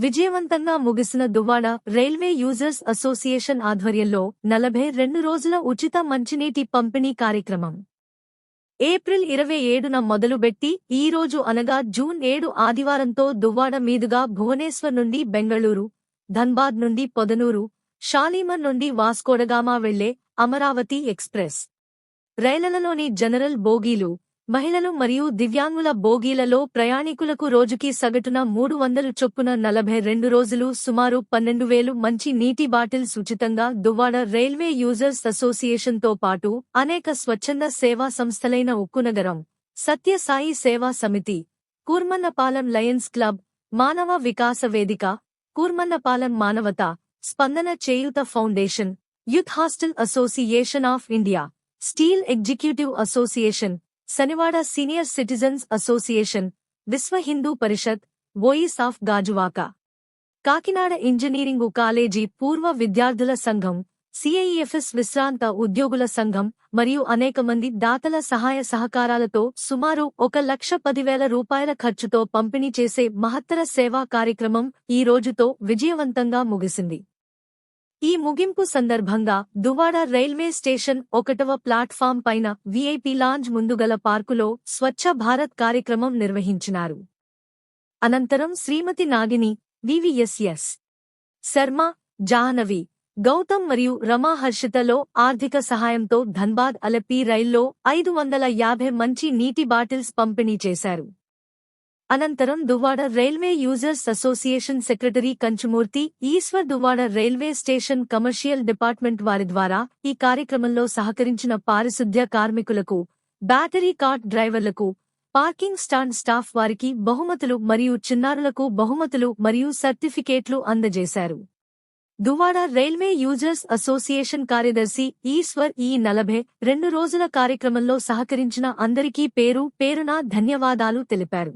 విజయవంతంగా ముగిసిన Duvvada railway users association ఆధ్వర్యంలో 42 రోజుల ఉచిత మంచినీటి పంపిణీ కార్యక్రమం ఏప్రిల్ 27న మొదలుబెట్టి ఈ రోజు అనగా జూన్ 7 ఆదివారంతో దువ్వాడ మీదుగా భువనేశ్వర్ నుండి బెంగళూరు, ధన్బాద్ నుండి పొదనూరు, షాలీమర్ నుండి వాస్కోడగామా వెళ్లే అమరావతి ఎక్స్ప్రెస్ రైళ్లలోని జనరల్ బోగీలు, మహిళలు మరియు దివ్యాంగుల బోగీలలో ప్రయాణికులకు రోజుకి సగటున 300 చొప్పున 42 రోజులు సుమారు 12,000 మంచి నీటి బాటిల్స్ ఉచితంగా దువ్వాడ రైల్వే యూజర్స్ అసోసియేషన్తో పాటు అనేక స్వచ్ఛంద సేవా సంస్థలైన ఉక్కునగరం, సత్య సాయి సేవా సమితి, కూర్మన్నపాలెం లయన్స్ క్లబ్, మానవ వికాస వేదిక, Kurmannapalem Manavata, Spandana Cheyutha foundation, youth hostel association of India, steel executive association, Shanivada senior citizens association, Vishwa Hindu Parishad, voice of Gajuwaka, Kakinada engineering college పూర్వ విద్యార్థుల సంఘం, సిఐఎఫ్ఎస్ విశ్రాంత ఉద్యోగుల సంఘం మరియు అనేక మంది దాతల సహాయ సహకారాలతో సుమారు 1,10,000 రూపాయల ఖర్చుతో పంపిణీ చేసే మహత్తర సేవా కార్యక్రమం ఈ రోజుతో విజయవంతంగా ముగిసింది. ఈ ముగింపు సందర్భంగా దువ్వాడ రైల్వే స్టేషన్ 1వ ప్లాట్ఫామ్ పైన విఐపి లాంజ్ ముందుగల పార్కులో స్వచ్ఛ భారత్ కార్యక్రమం నిర్వహించినారు. అనంతరం శ్రీమతి నాగిని, వివిఎస్ఎస్ శర్మ, జాహ్నవి, గౌతమ్ మరియు రమా హర్షితలో ఆర్థిక సహాయంతో ధన్బాద్ అలెప్పీ రైల్లో 550 మంచి నీటి బాటిల్స్ పంపిణీ చేశారు. అనంతరం Duvvada railway users association secretary Kanchumurthy Eswar Duvvada railway station commercial department వారి ద్వారా ఈ కార్యక్రమంలో సహకరించిన పారిశుద్ధ్య కార్మికులకు, బ్యాటరీ కార్ట్ డ్రైవర్లకు, పార్కింగ్ స్టాండ్ స్టాఫ్ వారికి బహుమతులు మరియు చిన్నారులకు బహుమతులు మరియు సర్టిఫికేట్లు అందజేశారు. దువ్వాడ రైల్వే యూజర్స్ అసోసియేషన్ కార్యదర్శి ఈశ్వర్ ఈ 42 రోజుల కార్యక్రమంలో సహకరించిన అందరికీ పేరు పేరున ధన్యవాదాలు తెలిపారు.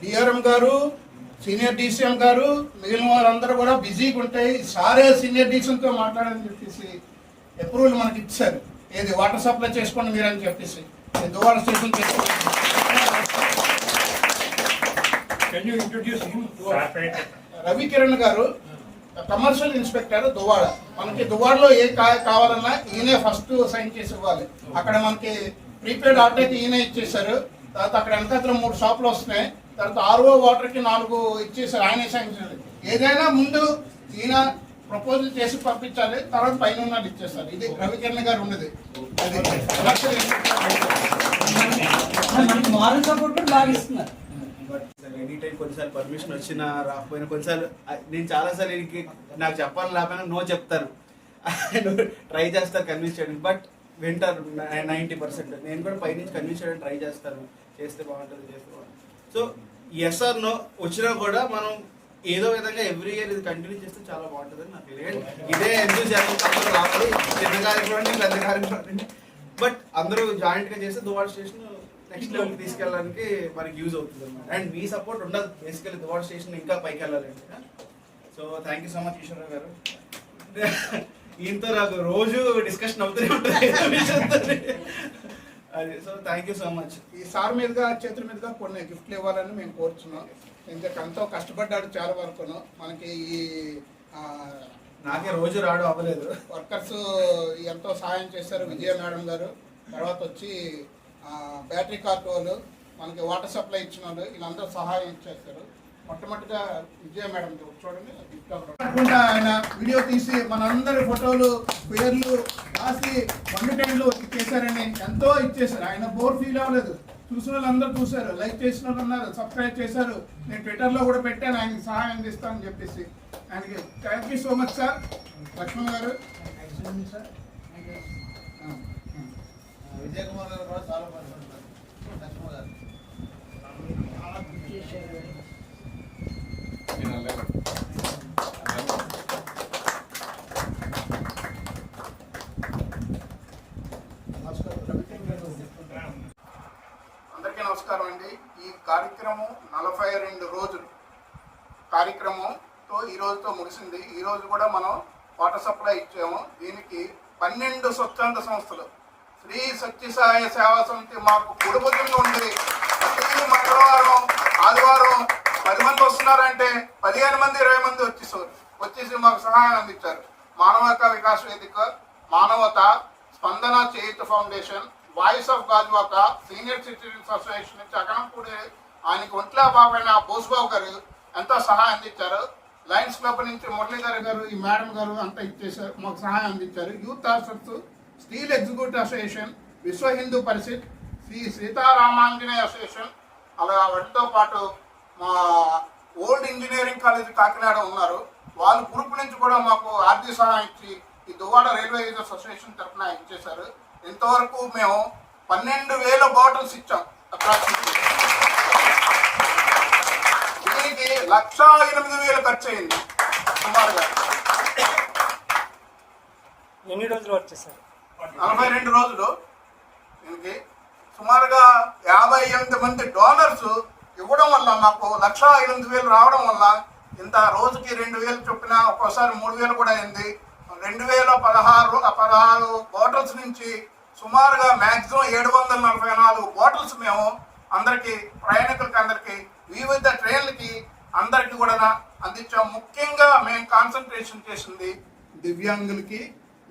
డిఆర్ఎం గారు, సీనియర్ డీసీఎం గారు, మిగిలిన వారందరూ కూడా బిజీగా ఉంటాయి. సారే సీనియర్ డీసీఎంతో మాట్లాడని చెప్పేసి అప్రూవల్ మనకి ఇచ్చారు. ఏది వాటర్ సప్లై చేసుకోండి మీరని చెప్పేసి దువ్వాడ స్టేషన్ రవికిరణ్ గారు కమర్షియల్ ఇన్స్పెక్టర్ దువ్వాడ. మనకి దువ్వాడలో ఏ కావాలన్నా ఈయనే ఫస్ట్ సైన్ చేసి ఇవ్వాలి. అక్కడ మనకి ప్రీపెయిడ్ ఆర్డర్ అయితే ఈయనే ఇచ్చేసారు. తర్వాత అక్కడ వెనకాల 3 షాపులు వస్తున్నాయి. తర్వాత ఆర్ఓ వాటర్కి 4 ఇచ్చేసారు, ఆయనే శాంక్షన్. ఏదైనా ముందు ఈయన ప్రపోజల్ చేసి పంపించాలి, తర్వాత పైన ఉన్నది ఇచ్చేస్తారు. ఇది రవికిరణ్ గారు ఉన్నది. ఎనీ టైం కొన్నిసార్లు పర్మిషన్ వచ్చినా రాకపోయినా, కొన్నిసార్లు నేను చాలాసార్లు నాకు చెప్పాలని లేకపోయినా నో చెప్తారు, ట్రై చేస్తారు కన్విన్స్ చేయడానికి. బట్ వింటారు 90%. నేను కూడా పైనుంచి కన్విన్స్ చేయడానికి ట్రై చేస్తాను, చేస్తే బాగుంటుంది, చేస్తే బాగుంటుంది. సో ఎస్ ఆర్ నో వచ్చినా కూడా మనం ఏదో విధంగా ఎవ్రీ ఇయర్ ఇది కంటిన్యూ చేస్తే చాలా బాగుంటుందని నాకు తెలియదు. ఇదే ఎందుకు జరుగుతుంది రావాలి, చిన్న కార్యక్రమం పెద్ద కార్యక్రమం, బట్ అందరూ జాయింట్గా చేస్తే దువ్వాడ స్టేషన్ నెక్స్ట్ లెవెల్కి తీసుకెళ్ళడానికి మనకి యూజ్ అవుతుంది అన్నమాట. అండ్ మీ సపోర్ట్ ఉండదు బేసికలీ దువ్వాడ స్టేషన్ ఇంకా పైకి వెళ్ళాలండి. So thank you so much Eswararao గారు. ఈయనతో నాకు రోజు డిస్కషన్ అవుతూనే ఉంటుంది. అది so thank you so much. ఈ సార్ మీదుగా చేతుల మీదుగా కొన్ని గిఫ్ట్లు ఇవ్వాలని మేము కోరుచున్నాం. ఎందుకంటే ఎంతో కష్టపడ్డాడు చాలా వరకును. మనకి ఈ నాకే రోజు రావడం అవ్వలేదు. వర్కర్స్ ఎంతో సహాయం చేశారు. విజయ మేడం గారు, తర్వాత వచ్చి బ్యాటరీ కార్ట్ వాళ్ళు, మనకి వాటర్ సప్లై ఇచ్చిన వాళ్ళు, వీళ్ళందరూ సహాయం చేశారు. మొట్టమొదటిగా విజయ మేడం చూడండి, ఆయన వీడియో తీసి మనందరి ఫోటోలు పేర్లు రాసి 1 టైంలో ఇచ్చేసారని ఎంతో ఇచ్చేసారు. ఆయన బోర్ ఫీల్ అవ్వలేదు. చూసిన వాళ్ళందరూ చూశారు, లైక్ చేసిన వాళ్ళు ఉన్నారు, సబ్స్క్రైబ్ చేశారు. నేను ట్విట్టర్లో కూడా పెట్టాను ఆయనకి సహాయం అందిస్తానని చెప్పేసి. ఆయనకి thank you so much sir. Laxman గారు, విజయ్ కుమార్ గారు కూడా చాలా పనిచేస్తారు. లక్ష్మణ్ గారు అందరికీ నమస్కారం అండి. ఈ కార్యక్రమం 42 రోజులు కార్యక్రమంతో ఈ రోజుతో ముగిసింది. ఈ రోజు కూడా మనం వాటర్ సప్లై ఇచ్చాము. దీనికి 12 స్వచ్ఛంద సంస్థలు, శ్రీ సత్యసాయ సేవా సమితి మాకు కుడిభుజంగా ఉంది. ప్రతి మంగళవారం ఆదివారం 10 మంది వస్తున్నారంటే 15 మంది 20 మంది వచ్చేసి మాకు సహాయం అందించారు. మానవతా వికాస్ వేదిక, మానవత, Spandana Cheyutha foundation, voice of Gajuwaka, senior citizens association నుంచి అగనంపూడి ఆయనకి ఒంట్లా బాబైన బోసుబాబు గారు ఎంతో సహాయం అందించారు. లయన్స్ క్లబ్ నుంచి మురళీధర్ గారు, ఈ మేడం గారు అంతా ఇచ్చేసారు, మాకు సహాయం అందించారు. Youth officers, steel executive association, Vishwa Hindu పరిషత్, శ్రీ సీతారామాంజనేయ అసోసియేషన్, అలా వాటితో పాటు మా ఓల్డ్ ఇంజనీరింగ్ కాలేజ్ కాకినాడ ఉన్నారు. వాళ్ళు గ్రూప్ నుంచి కూడా మాకు ఆర్థిక సహాయం ఇచ్చి ఈ దువ్వాడ రైల్వే యూజర్స్ అసోసియేషన్ తరఫున ఇచ్చేశారు. ఇంతవరకు మేము 12,000 బాటిల్స్ ఇచ్చాం. దీనికి 1,08,000 ఖర్చు అయింది సుమారుగా. ఎన్ని రోజులు వర్క్ చేశారు? 42 రోజులు. దీనికి సుమారుగా 58 మంది డోనర్స్ ఇవ్వడం వల్ల మాకు 1,08,000 రావడం వల్ల ఇంత రోజుకి 2,000 చొప్పున, ఒక్కోసారి 3,000 కూడా అయింది. 2,016 బాటిల్స్ నుంచి సుమారుగా మ్యాక్సిమం 744 బాటిల్స్ మేము అందరికీ, ప్రయాణికులకి అందరికీ, వివిధ ట్రైన్లకి అందరికీ కూడా అందించాం. ముఖ్యంగా మేము కాన్సన్ట్రేషన్ చేసింది దివ్యాంగులకి,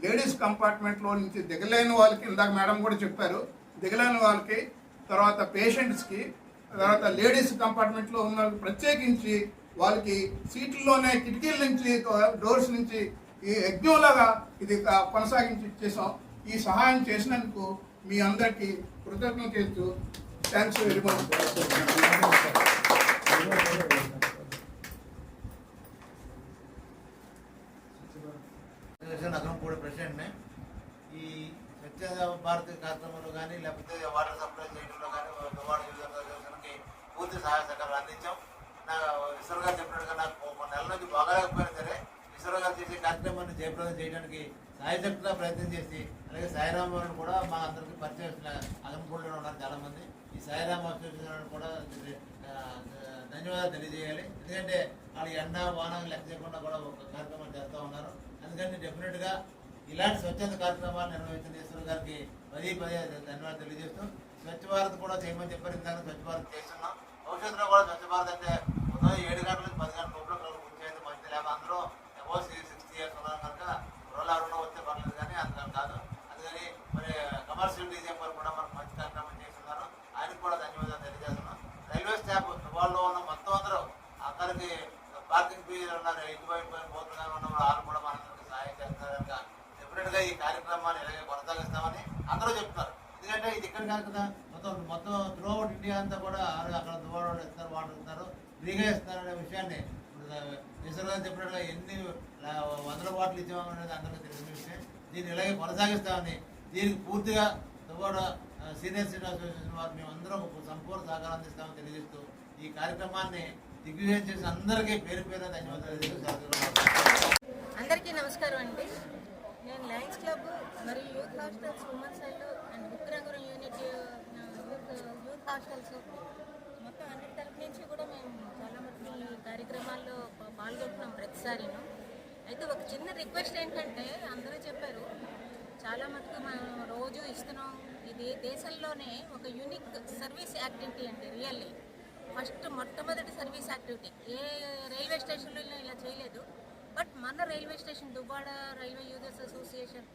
లేడీస్ కంపార్ట్మెంట్లో నుంచి దిగలేని వాళ్ళకి, ఇందాక మేడం కూడా చెప్పారు, దిగలేని వాళ్ళకి, తర్వాత పేషెంట్స్కి, తర్వాత లేడీస్ కంపార్ట్మెంట్లో ఉన్న వాళ్ళకి ప్రత్యేకించి వాళ్ళకి సీట్లలోనే కిటికీల నుంచి, డోర్స్ నుంచి ఈ యజ్ఞంలాగా ఇది కొనసాగించి ఇచ్చేసాం. ఈ సహాయం చేసినందుకు మీ అందరికీ కృతజ్ఞతలు చేస్తూ థ్యాంక్స్ వెరీ మచ్. అగరంపూడి ప్రెసిడెంట్ని. ఈ స్వచ్ఛ భారత్ కార్యక్రమంలో కానీ, లేకపోతే వాటర్ సప్లై చేయడంలో కానీ వాటర్ యూజర్కి పూర్తి సహాయ సహకారాలు అందించాం. ఈశ్వర్ గారు చెప్పినట్టుగా నాకు కొన్ని నెలల నుంచి బాగాలేకపోయినా సరే ఈశ్వర్ గారు చేసే కార్యక్రమాన్ని జయప్రదం చేయడానికి సాయశక్తిగా ప్రయత్నం చేసి, అలాగే సాయిరామ్ వారిని కూడా మా అందరికీ పరిచయం అగరంపూడిలో ఉన్నారు చాలామంది. ఈ సాయిరామ్ అసోసియేషన్ కూడా ధన్యవాదాలు తెలియజేయాలి. ఎందుకంటే వాళ్ళు ఎండ వాన లెక్క చేయకుండా కూడా ఒక కార్యక్రమం చేస్తూ ఉన్నారు. అందుకని డెఫినెట్గా ఇలాంటి స్వచ్ఛంద కార్యక్రమాలు నిర్వహించిన ఈశ్వర్ గారికి పదే ధన్యవాదాలు తెలియజేస్తూ, స్వచ్ఛ భారత్ కూడా చేయమని చెప్పారు. ఇందాక స్వచ్ఛ భారత్ చేస్తున్నాం. భవిష్యత్తులో కూడా స్వచ్ఛ భారత్ అంటే ఉదయం 7 గంటల నుంచి 10 గంటల లోపల కూర్చేది మంచిది. లేకపోతే అందరూ అబౌవ్ 60 ఇయర్స్ ఉన్నారు కనుక రోజులు ఎవరైనా వస్తే పర్లేదు, కానీ అందుకని కాదు. అందుకని మరి కమర్షియల్ డీజీఎం గారు కూడా మనకు మంచి కార్యక్రమం చేస్తున్నారు. ఆయనకు కూడా ధన్యవాదాలు తెలియజేస్తున్నాం. రైల్వే స్టాఫ్ వాళ్ళు ఉన్న మొత్తం అందరూ అందరికి పార్కింగ్ ఫీజులు ఉన్నారు, ఇటువైపు పోతున్నా ఉన్న వాళ్ళు కూడా మనందరికీ సహాయం చేస్తారు కనుక డెఫినెట్గా ఈ కార్యక్రమాన్ని ఇలాగే కొనసాగిస్తామని అందరూ చెప్తున్నారు. ఎందుకంటే ఇది ఇక్కడ కాదు కదా, మొత్తం త్రూ అవుట్ ఇండియా అంతా కూడా అక్కడ దువ్వాడ ఇస్తారు, వాటర్ ఇస్తారు, ఫ్రీగా ఇస్తారు అనే విషయాన్ని ఈశ్వర్ గారు చెప్పినట్టుగా ఎన్ని 100 బాటిల్ ఇచ్చామనేది అందరికీ తెలిసిన విషయం. దీన్ని ఇలాగే కొనసాగిస్తామని, దీనికి పూర్తిగా దువ్వాడ సీనియర్ సిటిజన్ అసోసియేషన్ వారు మేమందరం సంపూర్ణ సహకారం అందిస్తామని తెలియజేస్తూ ఈ కార్యక్రమాన్ని దిగ్విజయం చేసి అందరికీ పేరు పేరు ధన్యవాదాలు తెలియజేస్తూ. అందరికీ నమస్కారం అండి. నేను లయన్స్ క్లబ్ మరియు youth hostels women's cell and బుక్కిరంగురం యూనిట్ యూత్ హాస్టల్స్ మొత్తం అన్నిటి తరఫు నుంచి కూడా మేము చాలా మటుకు ఈ కార్యక్రమాల్లో పాల్గొంటున్నాం ప్రతిసారి. అయితే ఒక చిన్న రిక్వెస్ట్ ఏంటంటే, అందరూ చెప్పారు చాలా మటుకు మనం రోజు ఇస్తున్నాం, ఈ ఇది దేశంలోనే ఒక యూనిక్ సర్వీస్ యాక్టివిటీ అండి. రియల్లీ మొట్టమొదటి సర్వీస్ యాక్టివిటీ. ఏ రైల్వే స్టేషన్లో ఇలా చేయలేదు. బట్ మన railway station Duvvada railway users association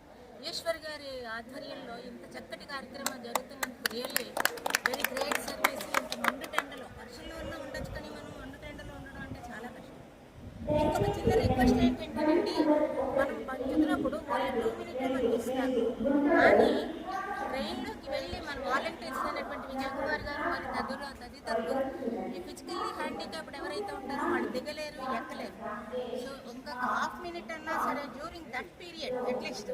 Eswar గారి ఆధ్వర్యంలో ఇంత చక్కటి కార్యక్రమం జరుగుతున్నందుకు రియల్లీ వెరీ గ్రేట్ సర్వీస్. ఇంత మండు టెండలో వర్షంలో ఉన్న ఉండొచ్చు, కానీ మనం మండు టెండలో ఉండడం అంటే చాలా కష్టం. ఇంకొక చిన్న రిక్వెస్ట్ ఏంటంటేనండి, మనం బతుకుతున్నప్పుడు ఓన్లీ 2 minutes మనకి ఇస్తారు, కానీ ట్రైన్లోకి వెళ్ళి మన వాలంటీర్స్ అనేటువంటి విజయకుమార్ గారు మరి తదితరులు ఈ ఫిజికల్లీ హ్యాండిక్యాప్డ్ ఎవరైతే ఉంటారో వాళ్ళు దిగలేరు, ఎక్కలేరు. సో ఇంకొక ½ minute అన్నా సరే డ్యూరింగ్ దట్ పీరియడ్ అట్లీస్ట్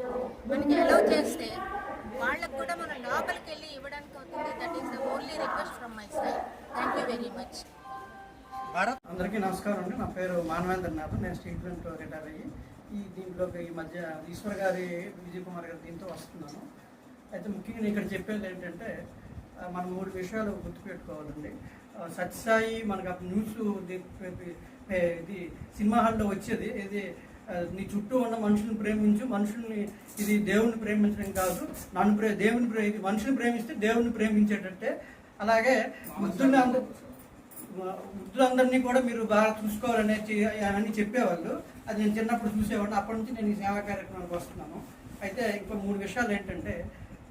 మనకి అలౌ చేస్తే వాళ్ళకు కూడా మనం లోపలికి వెళ్ళి ఇవ్వడానికి అవుతుంది. That is the only request from my side. Thank you very much. అందరికీ నమస్కారం అండి. నా పేరు మానవేంద్రనాథ్. నేను స్టేట్ బ్యాంక్లో రిటైర్ అయ్యి దీంట్లోకి ఈ మధ్య ఈశ్వర్ గారి విజయ్ కుమార్ గారి దీంతో వస్తున్నాను. అయితే ముఖ్యంగా నేను ఇక్కడ చెప్పేది ఏంటంటే మనం 3 విషయాలు గుర్తుపెట్టుకోవాలండి. సత్యసాయి మనకు అప్పుడు న్యూస్ ఇది సినిమా హాల్లో వచ్చేది, ఇది నీ చుట్టూ ఉన్న మనుషుల్ని ప్రేమించు, మనుషుల్ని ఇది దేవుణ్ణి ప్రేమించడం కాదు, ఇది మనుషుల్ని ప్రేమిస్తే దేవుణ్ణి ప్రేమించేటట్టే. అలాగే వృద్ధులందరినీ కూడా మీరు బాగా చూసుకోవాలనే అని చెప్పేవాళ్ళు. అది నేను చిన్నప్పుడు చూసేవాడిని. అప్పటి నుంచి నేను ఈ సేవా కార్యక్రమానికి వస్తున్నాను. అయితే ఇంకో 3 విషయాలు ఏంటంటే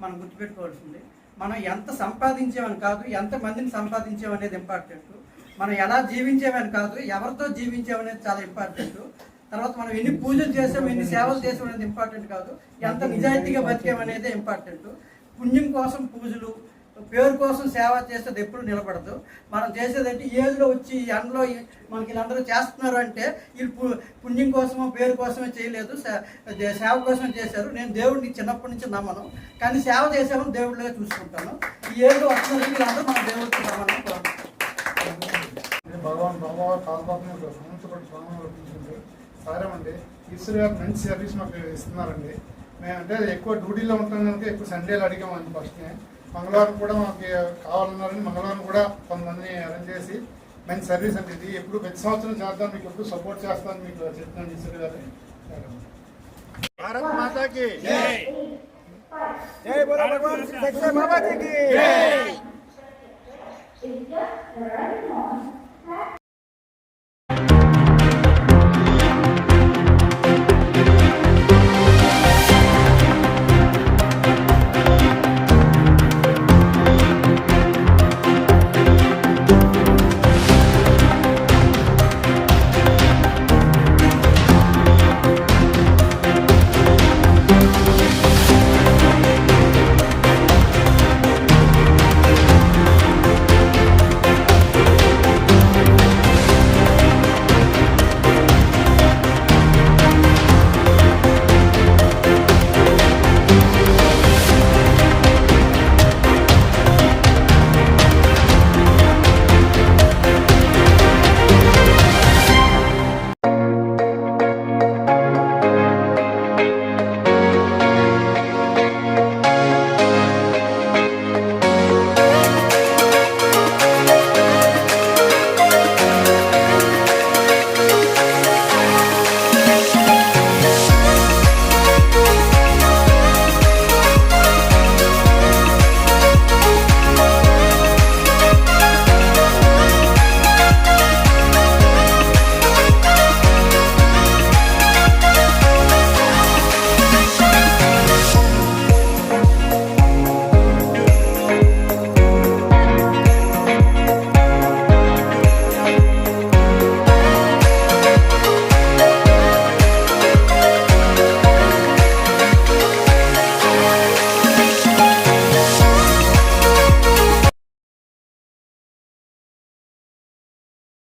మనం గుర్తుపెట్టుకోవాల్సింది, మనం ఎంత సంపాదించామని కాదు, ఎంతమందిని సంపాదించామనేది ఇంపార్టెంట్. మనం ఎలా జీవించామని కాదు, ఎవరితో జీవించామనేది చాలా ఇంపార్టెంట్. తర్వాత మనం ఎన్ని పూజలు చేసాము, ఎన్ని సేవలు చేసాం అనేది ఇంపార్టెంట్ కాదు, ఎంత నిజాయితీగా బతికామనేదే ఇంపార్టెంట్. పుణ్యం కోసం పూజలు, పేరు కోసం సేవ చేసేది ఎప్పుడు నిలబడదు. మనం చేసేదంటే ఏజ్లో వచ్చి ఎండలో మనకి వీళ్ళందరూ చేస్తున్నారు అంటే వీళ్ళు పుణ్యం కోసమో పేరు కోసమే చేయలేదు, సేవ కోసమే చేశారు. నేను దేవుడిని చిన్నప్పటి నుంచి నమ్మను, కానీ సేవ చేసామని దేవుడిగా చూసుకుంటాను. ఈ ఏజ్లో వస్తున్నారు వీళ్ళందరూ మన దేవుడికి నమ్మను. భగవాన్ కాల్పాపం సారేమండి. ఈశ్వర్ గారు మంచి సర్వీస్ మాకు ఇస్తున్నారండి. మేము అంటే ఎక్కువ డ్యూటీలో ఉంటాం కనుక ఎక్కువ సండేలు అడిగామండి. ఫస్ట్నే మంగళవారం కూడా మాకు కావాలన్నారని మంగళవారం కూడా కొంతమందిని అరేంజ్ చేసి మంచి సర్వీస్ అంటే ఇది ఎప్పుడు ప్రతి సంవత్సరం చేద్దాం, మీకు ఎప్పుడు సపోర్ట్ చేస్తాను మీకు చెప్తున్నాను ఈశ్వర్ గారు. భారత్ మాతాకి జై. జై బోలో భగవాన్ శ్రీ సత్య బాబాజీకి జై.